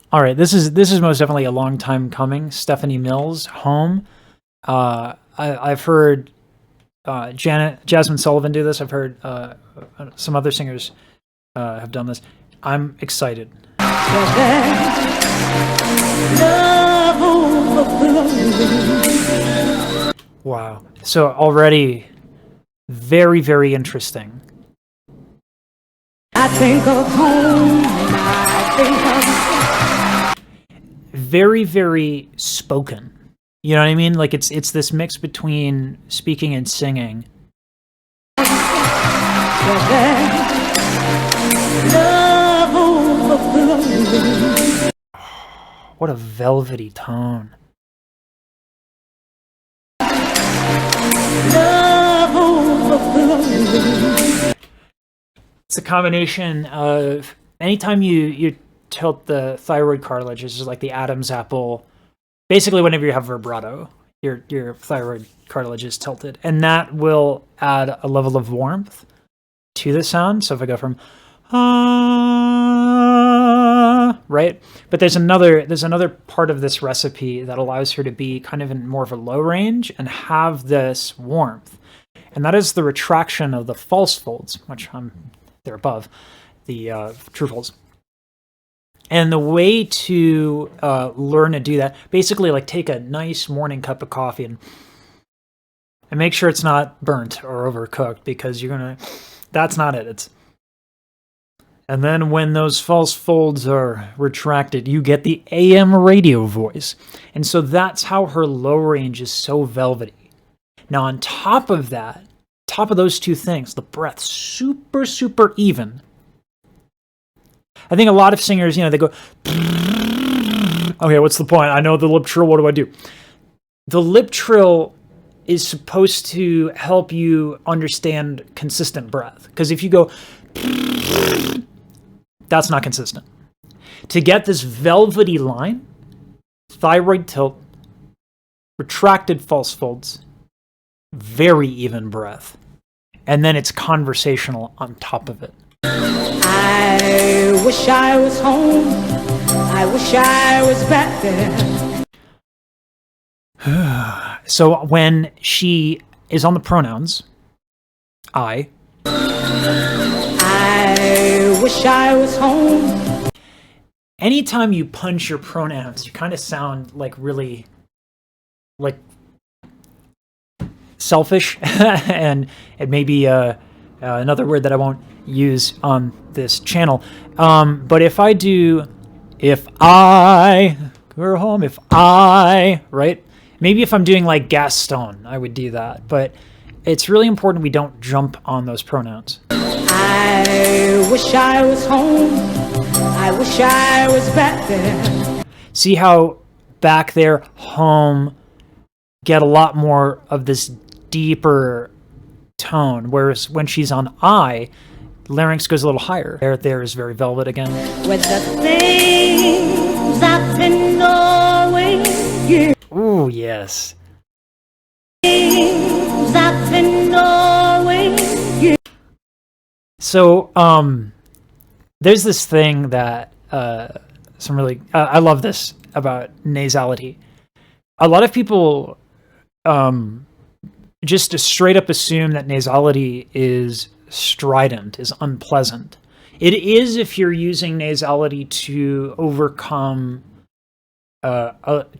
All right, this is most definitely a long time coming. Stephanie Mills, Home. I've heard Jasmine Sullivan do this. I've heard some other singers have done this. I'm excited. Wow. So already very, very interesting. I think of home. I think of Very, very spoken. You know what I mean? Like it's this mix between speaking and singing. love overflowing. What a velvety tone. Love overflowing. It's a combination of anytime you tilt the thyroid cartilage, which is like the Adam's apple. Basically, whenever you have vibrato, your thyroid cartilage is tilted, and that will add a level of warmth to the sound. So if I go from right, but there's another part of this recipe that allows her to be kind of in more of a low range and have this warmth, and that is the retraction of the false folds, which they're above the true folds. And the way to learn to do that, basically, like take a nice morning cup of coffee and make sure it's not burnt or overcooked, because that's not it. And then when those false folds are retracted, you get the AM radio voice. And so that's how her low range is so velvety. Now on top of that, top of those two things, the breath super, super even. I think a lot of singers, they go, okay, what's the point? I know the lip trill, what do I do? The lip trill is supposed to help you understand consistent breath. Because if you go, that's not consistent. To get this velvety line, thyroid tilt, retracted false folds, very even breath, and then it's conversational on top of it. I wish I was home. I wish I was back there. So when she is on the pronouns, I wish I was home. Anytime you punch your pronouns, you kind of sound like really, like, selfish, and it may be another word that I won't use on this channel. But if I go home, right? Maybe if I'm doing like Gaston, I would do that. But it's really important we don't jump on those pronouns. I wish I was home. I wish I was back there. See how back there, home, get a lot more of this deeper tone, whereas when she's on I, larynx goes a little higher. There is very velvet again. With the things I've been knowing, yeah. Ooh, yes. Things I've been knowing, yeah. So, there's this thing that I love this about nasality. A lot of people just straight up assume that nasality is strident, is unpleasant. It is if you're using nasality to overcome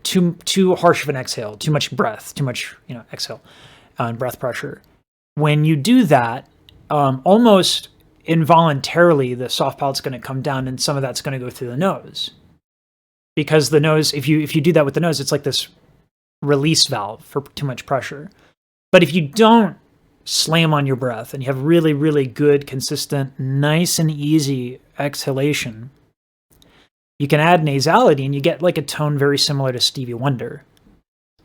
too harsh of an exhale, too much breath, too much exhale and breath pressure. When you do that, almost involuntarily, the soft palate's going to come down, and some of that's going to go through the nose. Because the nose, if you do that with the nose, it's like this release valve for too much pressure. But if you don't slam on your breath and you have really, really good, consistent, nice and easy exhalation, you can add nasality and you get like a tone very similar to Stevie Wonder.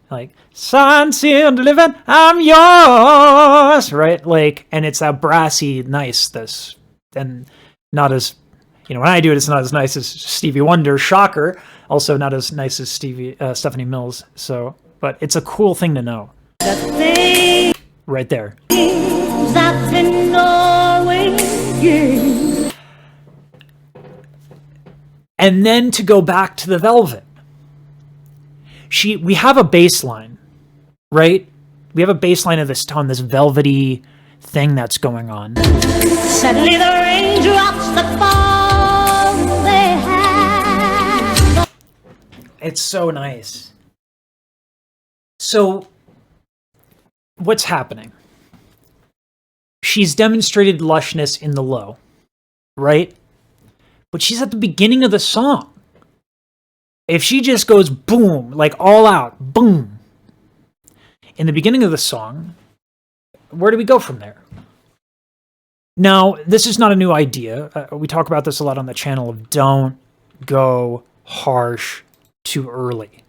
Like, sun sealed living, I'm yours, right? Like, and it's that brassy, nice, this, and not as, when I do it, it's not as nice as Stevie Wonder, shocker. Also not as nice as Stephanie Mills. So, but it's a cool thing to know. Right there. I've been knowing, yeah. And then to go back to the velvet. We have a bass line, right? We have a bass line of this tone, this velvety thing that's going on. Suddenly the raindrops that fall, they have. It's so nice. So, what's happening? She's demonstrated lushness in the low, right? But she's at the beginning of the song. If she just goes boom, like all out, boom, in the beginning of the song, where do we go from there? Now, this is not a new idea. We talk about this a lot on the channel of don't go harsh too early,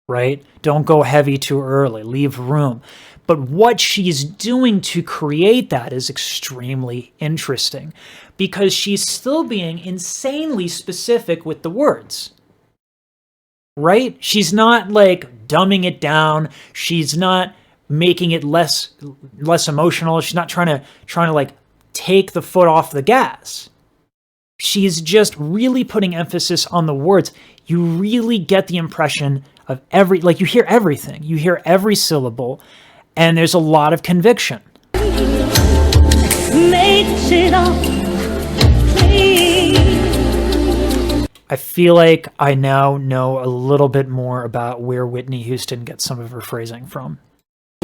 right? Don't go heavy too early. Leave room. But what she's doing to create that is extremely interesting because she's still being insanely specific with the words. Right? She's not like dumbing it down. She's not making it less emotional. She's not trying to like take the foot off the gas. She's just really putting emphasis on the words. You really get the impression of you hear everything. You hear every syllable, and there's a lot of conviction. Makes it all clean. I feel like I now know a little bit more about where Whitney Houston gets some of her phrasing from.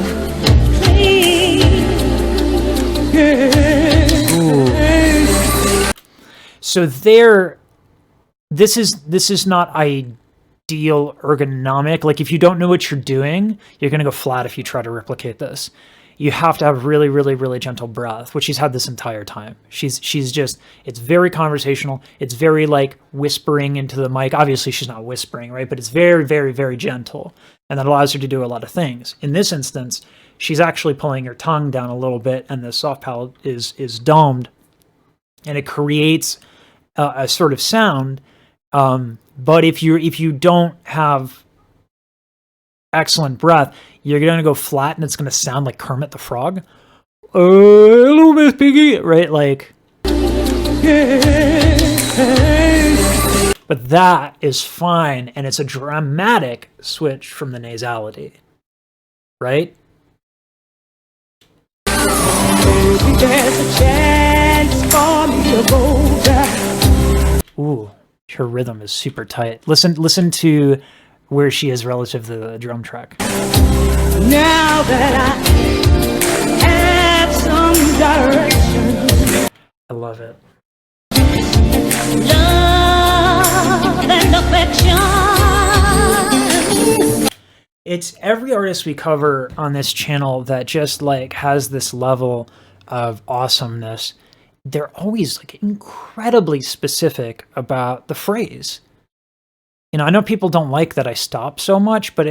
Ooh. So this is not ideal ergonomic. Like if you don't know what you're doing, you're going to go flat if you try to replicate this. You have to have really, really, really gentle breath, which she's had this entire time. She's just, it's very conversational. It's very like whispering into the mic. Obviously she's not whispering, right? But it's very, very, very gentle. And that allows her to do a lot of things. In this instance, she's actually pulling her tongue down a little bit and the soft palate is domed and it creates a sort of sound. But if you don't have excellent breath, you're going to go flat and it's going to sound like Kermit the Frog. Hello, Miss Piggy, right? Like, but that is fine. And it's a dramatic switch from the nasality, right? Maybe there's a chance for me to go back. Ooh, her rhythm is super tight. Listen to where she is relative to the drum track. Now that I have some direction, I love it. love and affection. It's every artist we cover on this channel that just like has this level of awesomeness. They're always like incredibly specific about the phrase. You know, I know people don't like that I stop so much, but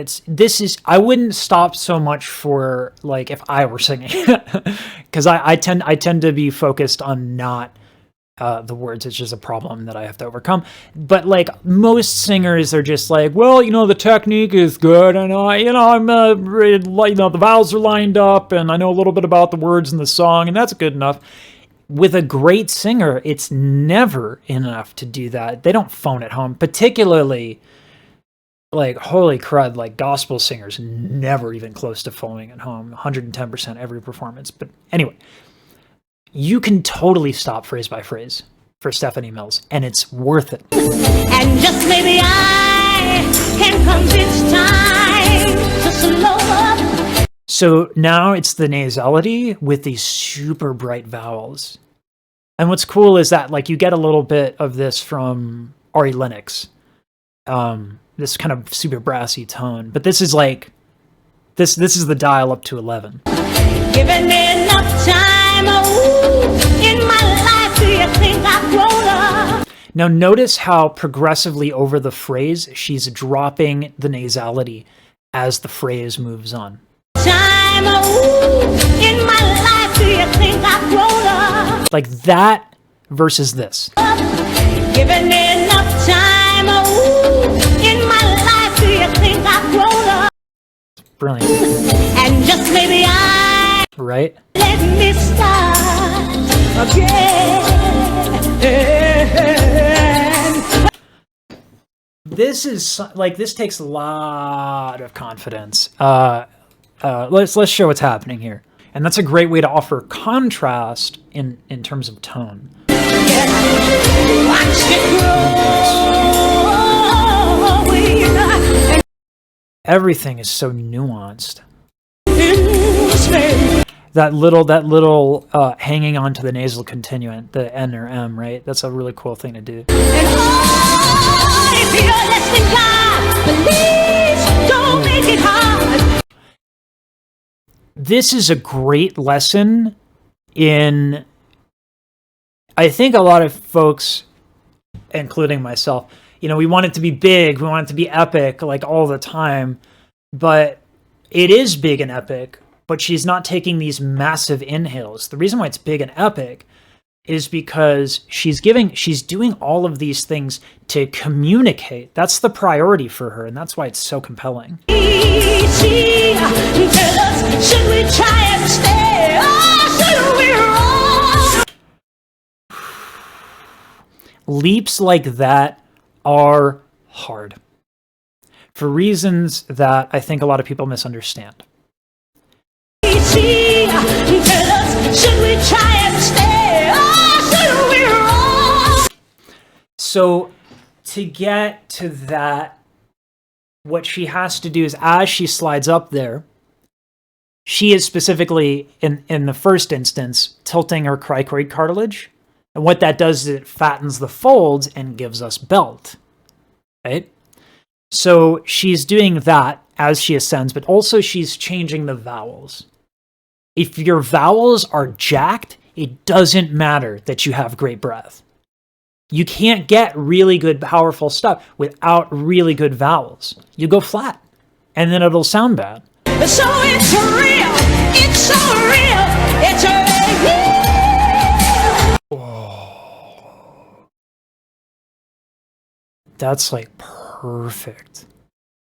I wouldn't stop so much for like if I were singing, because I tend to be focused on not the words. It's just a problem that I have to overcome. But like most singers are just like, well, you know, the technique is good, and the vowels are lined up, and I know a little bit about the words in the song, and that's good enough. With a great singer, it's never enough to do that. They don't phone it home, particularly like, holy crud, like gospel singers, never even close to phoning it home, 110% every performance. But anyway, you can totally stop phrase by phrase for Stephanie Mills, and it's worth it. And just maybe I can convince time to slow up. So now it's the nasality with these super bright vowels. And what's cool is that like you get a little bit of this from Ari Lennox. This kind of super brassy tone. But this is like, this is the dial up to 11. Given me enough time, in my life, do you think I've grown up? Now notice how progressively over the phrase, she's dropping the nasality as the phrase moves on. Time, in my life, do you think I've grown up? Like that versus this. Given me enough time, in my life, do you think I've grown up? Brilliant. And just maybe I Right? let me start again. This is like, this takes a lot of confidence. Let's show what's happening here. And that's a great way to offer contrast in terms of tone. Everything is so nuanced. That little hanging on to the nasal continuant, the N or M, right? That's a really cool thing to do. This is a great lesson in, I think a lot of folks, including myself, we want it to be big, we want it to be epic, like all the time, but it is big and epic, but she's not taking these massive inhales. The reason why it's big and epic is because she's doing all of these things to communicate. That's the priority for her, and that's why it's so compelling. Leaps like that are hard for reasons that I think a lot of people misunderstand. So to get to that, what she has to do is, as she slides up there, she is specifically, in the first instance, tilting her cricoid cartilage. And what that does is it fattens the folds and gives us belt, right? So she's doing that as she ascends, but also she's changing the vowels. If your vowels are jacked, it doesn't matter that you have great breath. You can't get really good, powerful stuff without really good vowels. You go flat, and then it'll sound bad. So it's real, it's so real, it's real. Oh. That's like perfect.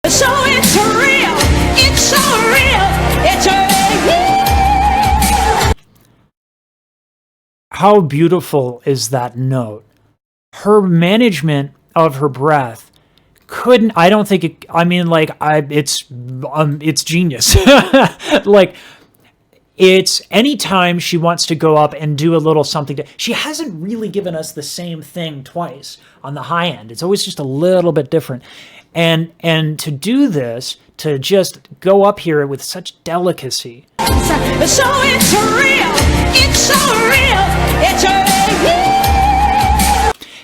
So it's real, it's so real, it's real. How beautiful is that note? Her management of her breath couldn't, I don't think it, I mean, like, it's genius. Like, it's anytime she wants to go up and do a little something she hasn't really given us the same thing twice on the high end. It's always just a little bit different. And to do this, to just go up here with such delicacy. So it's real, it's so real, it's real.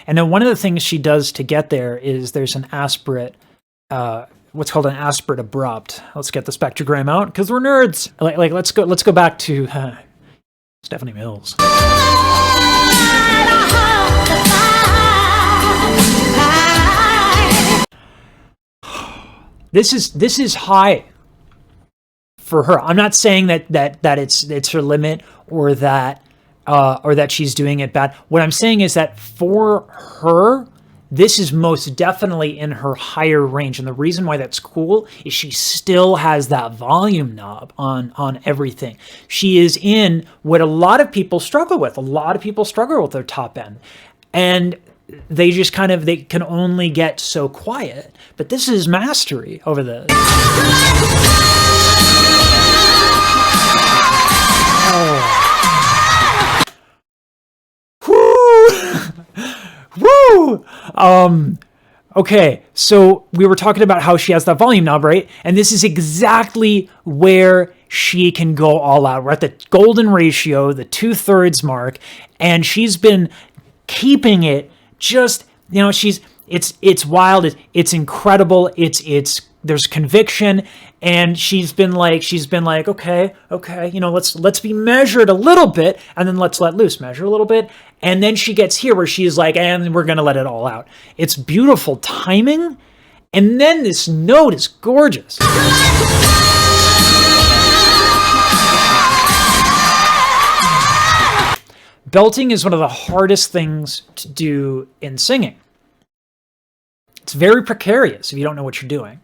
And then one of the things she does to get there is there's an aspirate, what's called an aspirate abrupt. Let's get the spectrogram out because we're nerds. Like let's go back to Stephanie Mills. This is high for her. I'm not saying that it's her limit or that she's doing it bad. What I'm saying is that for her, this is most definitely in her higher range. And the reason why that's cool is she still has that volume knob on everything. She is in what a lot of people struggle with. A lot of people struggle with their top end. And they just they can only get so quiet. But this is mastery over this. Oh. Woo! Okay, so we were talking about how she has that volume knob, right? And this is exactly where she can go all out. We're at the golden ratio, the 2/3 mark, and she's been keeping it just, it's wild, it's incredible, there's conviction, and she's been like, okay, let's be measured a little bit, and then let's let loose, measure a little bit, and then she gets here where she's like, and we're gonna let it all out. It's beautiful timing, and then this note is gorgeous. Belting is one of the hardest things to do in singing. It's very precarious if you don't know what you're doing.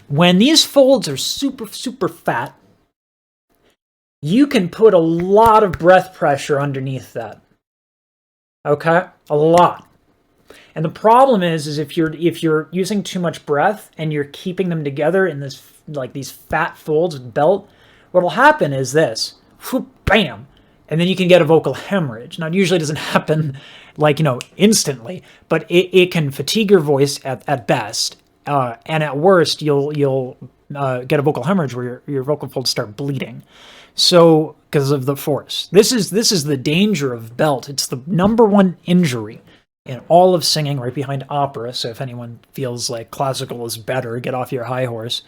When these folds are super, super fat, you can put a lot of breath pressure underneath that. Okay? A lot. And the problem is if you're using too much breath and you're keeping them together in this like these fat folds of belt, what'll happen is this, whoop, bam, and then you can get a vocal hemorrhage. Now, it usually doesn't happen like, instantly, but it can fatigue your voice at best, and at worst, you'll get a vocal hemorrhage where your vocal folds start bleeding. So, because of the force, this is the danger of belt. It's the #1 injury in all of singing, right behind opera. So if anyone feels like classical is better, get off your high horse.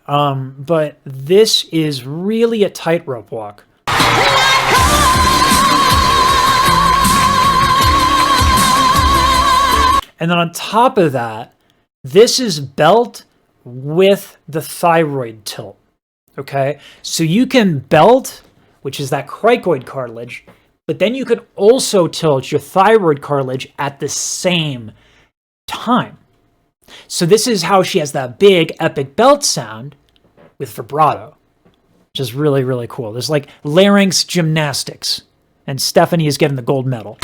But this is really a tightrope walk. And then on top of that, this is belt with the thyroid tilt. Okay? So you can belt, which is that cricoid cartilage, but then you could also tilt your thyroid cartilage at the same time. So this is how she has that big epic belt sound with vibrato, which is really, really cool. There's like larynx gymnastics, and Stephanie is getting the gold medal.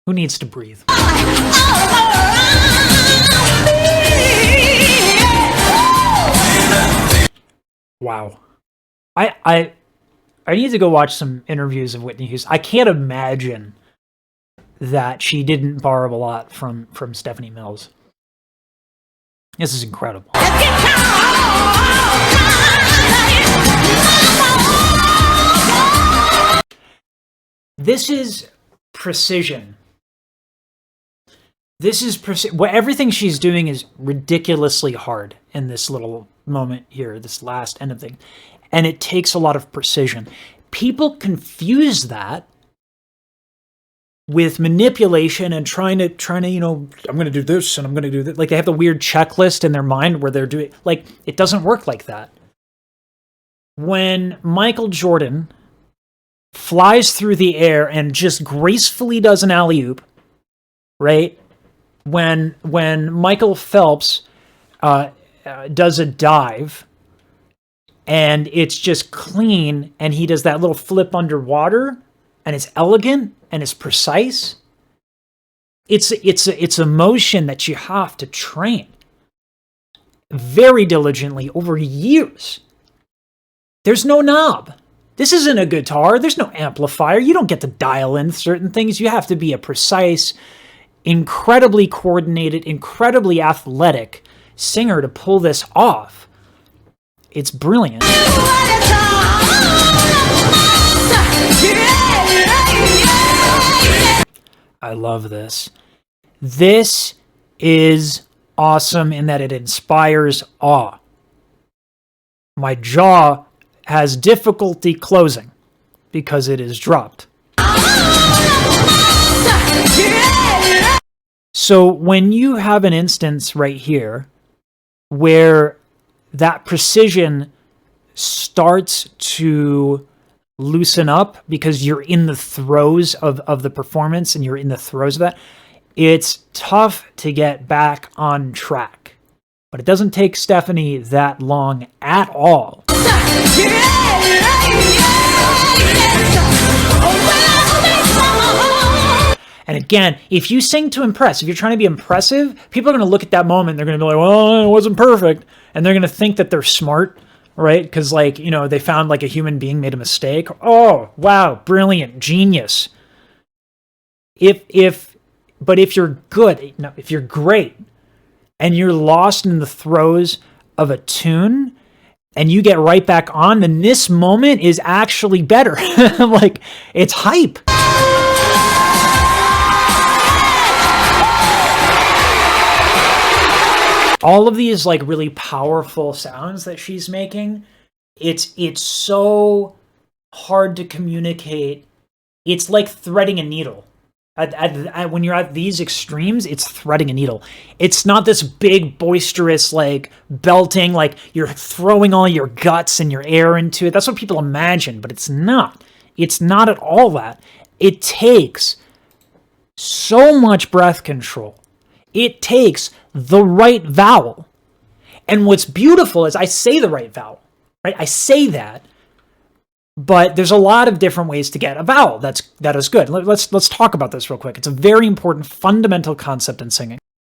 Who needs to breathe? Wow. I need to go watch some interviews of Whitney Houston. I can't imagine that she didn't borrow a lot from Stephanie Mills. This is incredible. This is precision. Everything she's doing is ridiculously hard in this little moment here, this last end of thing. And it takes a lot of precision. People confuse that with manipulation and trying to, I'm going to do this and I'm going to do that. Like they have the weird checklist in their mind where they're doing, like, it doesn't work like that. When Michael Jordan flies through the air and just gracefully does an alley-oop, right? When Michael Phelps does a dive and it's just clean and he does that little flip underwater and it's elegant and it's precise, it's a motion that you have to train very diligently over years. There's no knob. This isn't a guitar. There's no amplifier. You don't get to dial in certain things. You have to be a precise, incredibly coordinated, incredibly athletic singer to pull this off. It's brilliant. I love this. This is awesome in that it inspires awe. My jaw has difficulty closing because it is dropped. So when you have an instance right here where that precision starts to loosen up because you're in the throes of the performance and you're in the throes of that, it's tough to get back on track. But it doesn't take Stephanie that long at all. And again, if you sing to impress, if you're trying to be impressive, people are going to look at that moment. They're going to be like, well, it wasn't perfect. And they're going to think that they're smart, right? Because they found like a human being made a mistake. Oh, wow, brilliant, genius. But if you're good, if you're great, and you're lost in the throes of a tune, and you get right back on, then this moment is actually better. Like, it's hype. All of these like really powerful sounds that she's making, it's so hard to communicate. It's like threading a needle. When you're at these extremes, it's threading a needle. It's not this big, boisterous, like, belting, like you're throwing all your guts and your air into it. That's what people imagine, but it's not. It's not at all that. It takes so much breath control. It takes the right vowel. And what's beautiful is I say the right vowel, right? I say that, But there's a lot of different ways to get a vowel that is good. Let's talk about this real quick. It's a very important fundamental concept in singing.